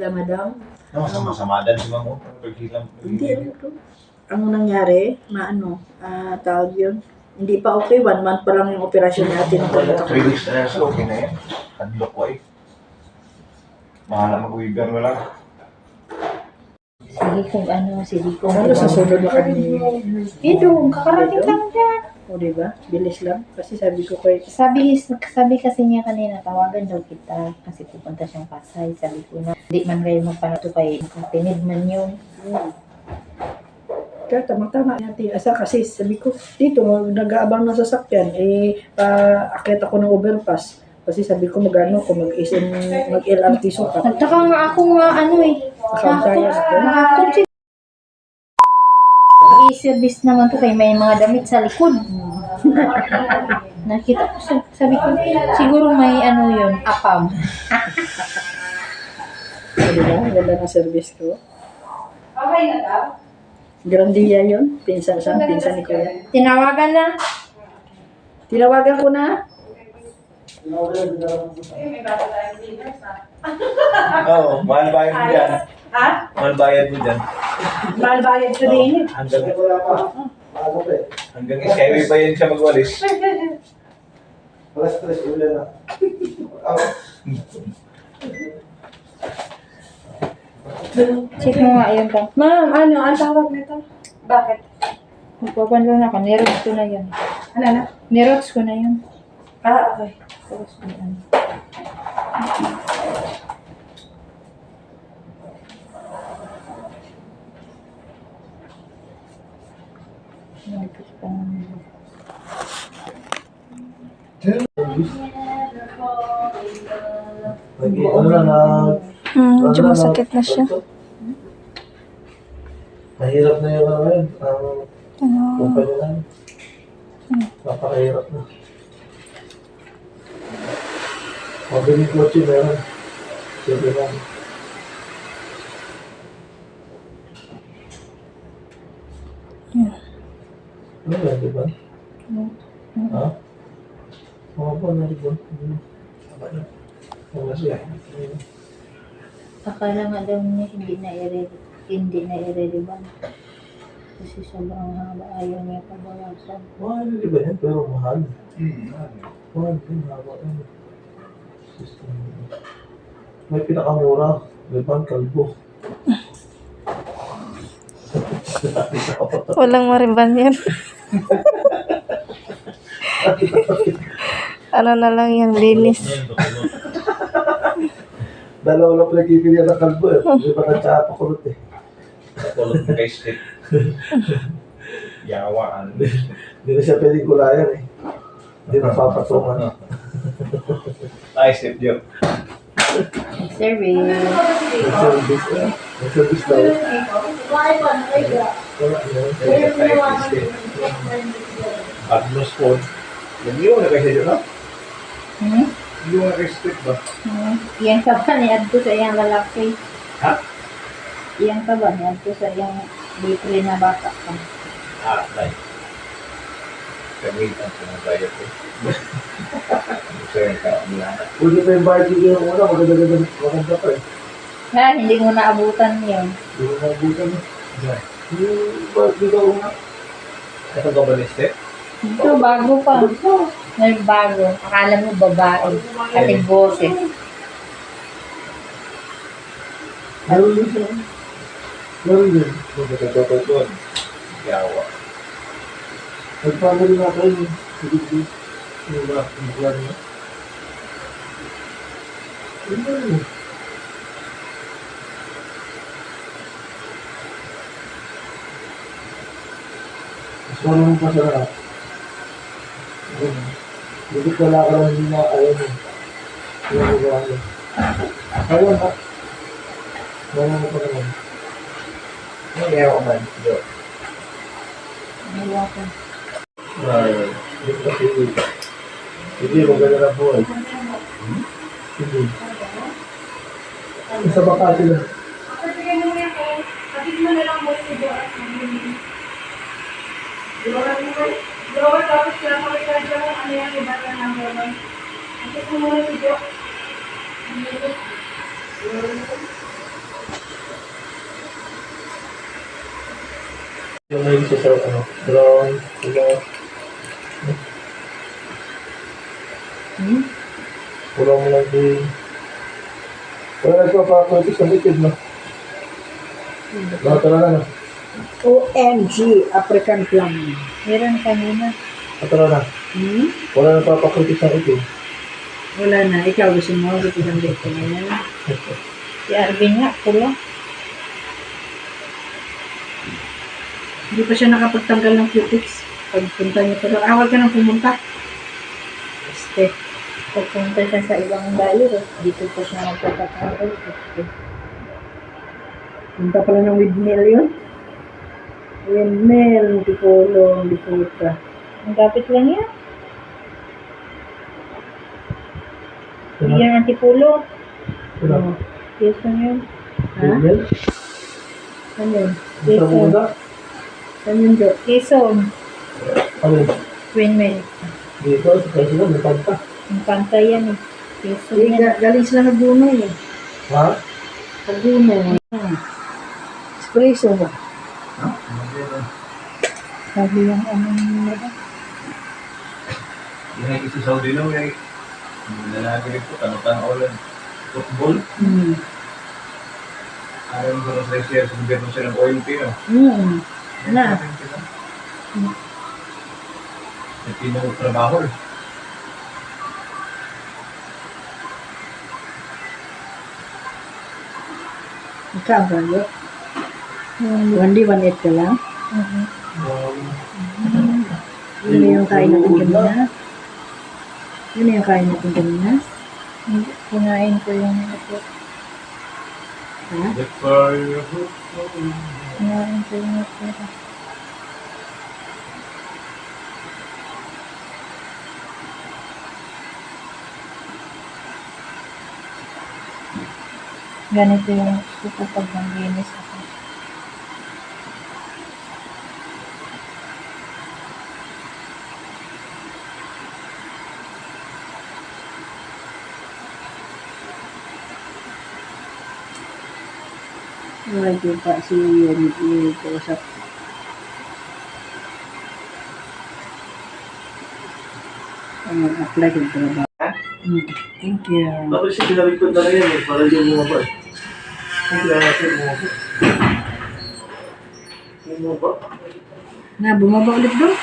sila, madam. Sama-sama din si Mamo. Hindi, ano to? Ang nangyari, tawag yun. Hindi pa okay, 1 month pa lang yung operasyon natin. 3 weeks na yan, so okay na yan. Hadlok ko eh. Mahala mag-uwigan mo lang. Sige kung Ano sa sunod na kami? Pero, kakarating lang dyan. O, diba? Bilis lang. Kasi sabi ko kay... Sabi kasi niya kanina, tawagan daw kita kasi pupunta siyang Pasay. Sabi ko na, hindi man kayo magpanato kay kapinid man yun. Kaya tamang-tama natin. Asa kasi sabi ko, dito, nag-aabang ng sasakyan. Akit ako ng overpass. Kasi sabi ko, mag-LRT sukat. Nagtaka nga ako Nakauntayan ako. nakakunti. I-service naman to kay may mga damit sa likod. Nakita ko, sabi ko, siguro may yun, apam. O, diba? Ganda ng service ko. Okay na daw? Grandia yun. Pinsan ni Kuya. Tinawagan na. Tinawagan ko na. May bago tayong leaders na. Oo, mahal bayad mo dyan. Ha? Mahal bayad mo dyan. Mahal bayad ko din. Hanggang skyway pa yun siya magwalis. Stress ulan na. Check mo nga yun ka. Ma'am, ang tawag nito? Bakit? Magpapan lang ako. Nirots ko na yun. Ano na? Nirots ko na yun. Okay. Tapos yun. Nagpis pa naman. Medyo masakit na siya. Mahirap na yung ngayon. Ang kumpanya lang. Napakahirap na. Mabiling kotse meron. Sige lang. Ano ba, di ba? Ha? Mga ba na rin ba? Tama na. Tama siya. Akala nga daw niya hindi na irrelevant. Kasi sobrang haba, ayaw niya pabawasan. Mahal, di ba yan? Pero mahal. Mahal din, haba yan. System. May pinakamura. Leban, kalbo. Walang mariban yan. Ano na lang yan, linis. Dalawa lang pinagpipilian ng kalbo eh. Di ba nagtsaka pakulot eh. Pakulot mo kay Steve. Yawaan. Hindi na siya pwedeng kulayan eh. Hindi na papatungan. Ay, Steve Joe. Service. May service eh. May service daw. Wala na. Atmos phone. Yung na kay Steve, no? Yung na kay Steve ba? Iyang ka ba ni Adto sa iyang lalaki? Ha? Iyang ka ba ni Adto sa iyang litre na bata ka? Like. Kamitan sa mga bayad ko. Gusto yung kaamilana. Pwede pa yung bayad yung una. Maganda pa eh. Hindi mo naabutan yun. Hindi mo nabutan eh. Yung bayad dito una. Ito ka ba ni Steve? Ito, bago pa. May bago. Akala mo babae. Kating boses. Meron din siya. Meron din. Ito. Yawa. Nagpagod na tayo eh. Sige. Yung ba? Yung plan niya. Yung ba yun? Mas marunong pa sa lahat. Dito wala ka lang hindi na ayaw mo. Ayaw mo ba ayaw? Ayaw na. Ayaw mo pa naman. Ano yawa man? Joe. Ayaw ko. Ay, dito kasi hindi maganda na buhay. Hindi. Sa baka sila. Kapag mo na lang mo si Joa. Joa, tapos kaya kami ka Joa. Ano yan, iba ka number 1. Kapag mo muna si Joa. Yung may isa sa brown, wala mo lang din. Wala nagpapakulitis ng itig, no? Lahat talaga na. OMG, African plum. Meron kanina. Atara na. Wala nagpapakulitis ng itig. Wala na, ikaw gusto mo, gusto ng dito na yan. Si Arvin nga, pula. Hindi pa siya nakapagtanggal ng cutics. Pagpunta niya pero awal ka nang pumunta. Este, pagpunta siya sa ibang layo, dito po siya magpapatanggal. Punta pala ng windmill yun. Windmill, di kulong, di puta. Ang kapit lang yan. Ano? Yan ang tipulo. Wala. Yes, ano yun? Ha? Bumil? Ano yun? Sa bunda? Ano yun, Dok? Quezon. Ano yun? Windmill. Dito, sa Quezon, may panta. Ang pantay yan eh. Quezon Hindi, yan. galing sila nagbuno eh. Ha? Nagbuno. Espresso ba? Sabi yung ano nila. Yung isa sa Saudi lang, yung lalaki ko, tanong-tanong ulan. Football, ayaw mo sa siya, sumbihan mo siya ng oil pino. Na. May pinag-trabaho eh. Ikaw ba, Dok? 1D18 ka lang? Yun na yung kain natin kanina? Yun na yung kain natin kanina? Hindi, kinain ko yung ito. Ha? The fire, Kinain ko yung ito. Ganito yung gusto ko pag nanglinis ako. Lagi pa si Yun i-kausap. Apply ko ito na ba? Thank you. Tapos yung pinalikod na rin yan eh, para yung mga ba. Ang kaya natin mga ba. Yung mga ba. Na, bumaba ulit doon?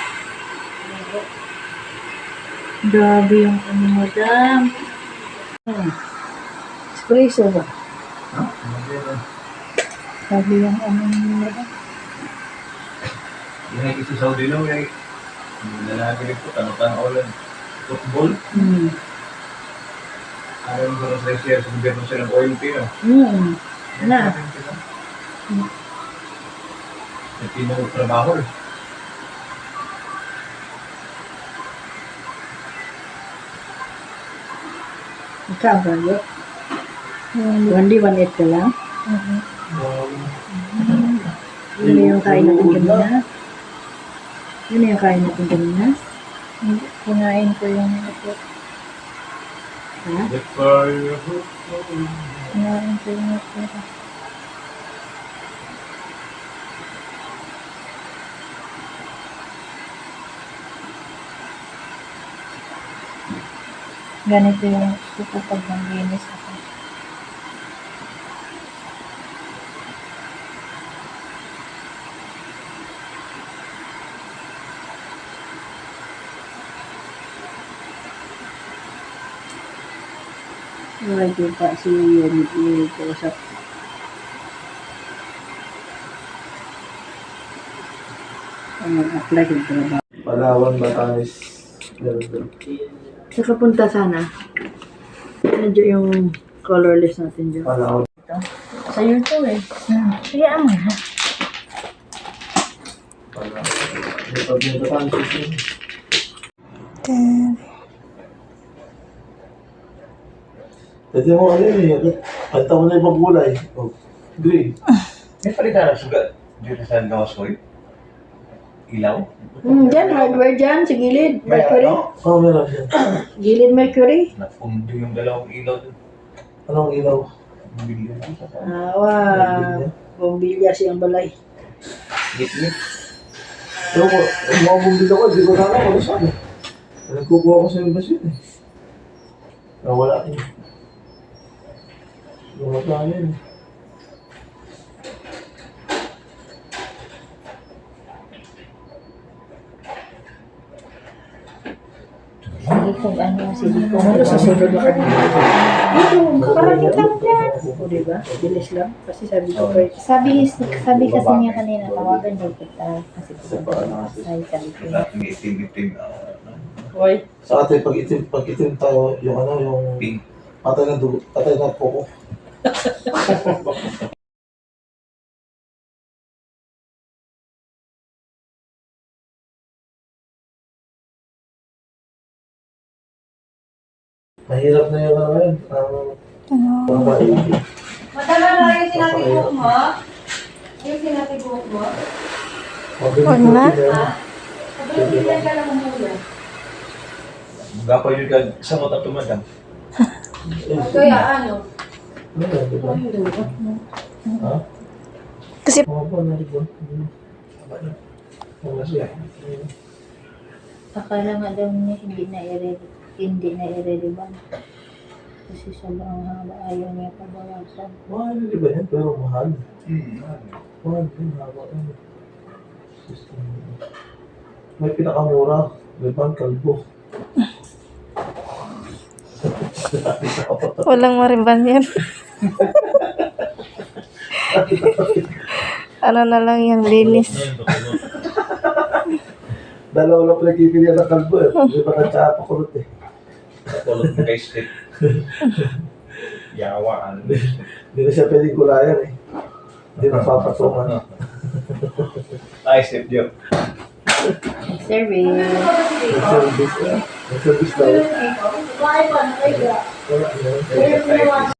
Grabe yung ano, madam. Espresso ba? Sabi yung ano nila. yung isa sa Saudi lang, yung lalaki ko, tanong-tanong ulan. Football, ayaw mo sa siya, sumbihan mo siya ng oil pino. Na. May pinag-trabaho eh. Ikaw ba, Dok? 1D18 ka lang? Yun na yung kain natin kanina? Yun na yung kain natin kanina? Hindi, kinain ko yung ito. Ha? The fire, Kinain ko yung ito. Ganito yung gusto ko pag nanglinis ako. Lagi pa si Yun i-kausap. Apply ko ito na ba? Palawan, Batanes. Saka punta sana. Nandiyo yung colorless natin dyan. Palawan. Sa'yo to eh. Sige, ama na. Palawan. May pag-Batanes yun. Pwede mo ano yun eh. Kanta mo na yung maggulay. Oh, green. may palitan na sugat. Dito sa gawas ko eh. Ilaw. Dyan, hardware dyan, sa gilid. Mercury. Oh, meron siya. Gilid Mercury. Napundo yung dalawang ilaw dun. Anong ilaw? Bilyan. Bombilya siyang balay. Git-git. Ewan ko, mga bumbil ako, hindi ko na alam kung saan. Nagkukuha ko sa embassy eh. Nawala yun. Nawala yun. Sige kung ano, sige kung Ano sa sunod na kanina? Dito, kakarating lang dyan. O diba? Bilis lang. Kasi sabi ko kay Sabi kasi niya kanina, tawagan daw kita. Kasi pupunta siya pasay, sabi ko na. Ang itim-itim. Hoy, Sa atin, pag itim tayo, yung ano, yung Pink. patay na dugo, patay na poko. Mahirap na yung ano yun, ang babae. Madala na yung sinatibok mo? Yung sinatibok mo? Wag na. Sabi yung bilang ka lang muna. Gapa yun ka sa mata tumadang. Kaya ano? Ano yan, di ba? Ha? Kasi Mga ba, naribon? Mga siya. Akala nga daw niya hindi na irrelevant. Kasi sobrang haba, ayaw niya pabawasan. Mahal, di ba yan? Pero mahal. Mahal din, haba yan. System. May pinakamura. Leban, kalbo. walang mariban yan. Ano na lang yung linis. Dalawa lang pinagpipilian ng kalbo eh. Di ba nagtsaka pakulot eh. Kulot mo kay stick. Yawa. Hindi na siya pwedeng gulayan eh. Hindi na papatungan. Ay, step Joe. Service. Nag-service eh. Nag-service daw. Wala na.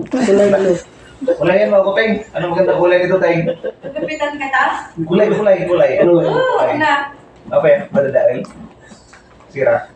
kulay blue. Kulay yan mga kopeng. Ano maganda kulay nito tayo? Gupitan kita? Kulay. Ano Oo, kulay? na. Apa ya? Madadail? Sira.